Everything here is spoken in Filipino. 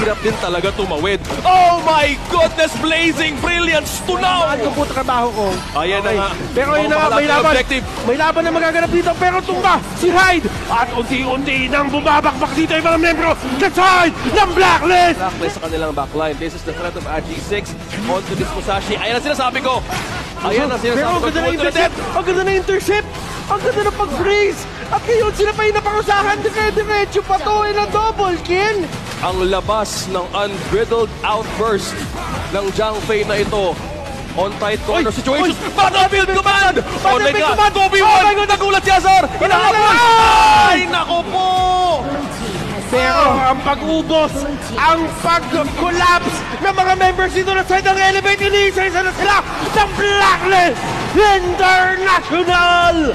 mahirap din talaga tumawid. Oh my goodness! Blazing Brilliance to now! Saan ko po trabaho ko? Ayan na nga. Pero yun na nga, may laban. May laban na magaganap dito, pero tumba si Hyde. At unti-unti nang bumabakbak dito yung mga membro sa side ng Blacklist. Blacklist sa kanilang backline. This is the threat of AG6 onto this Musashi. Ayan ang sinasabi ko. Ayan ang sinasabi pero ko. ang ganda na intercept. Ang ganda na intercept. Ang ganda na pag-freeze. At ngayon sila pa yung napakusahan. Dire-diretso pa to. Ilang double kill. Ang labas ng unbridled outburst ng Zhang Fei na ito. On tight corner situation. Battlefield Command! Battlefield Command! 2v1! Nagulat si Azar! Hinahabol! Ay, nako po! Pero ang pag-ubos, ang pag-collapse ng mga members dito na side ng Elevate, iniisa-isa na sila ng Blacklist International!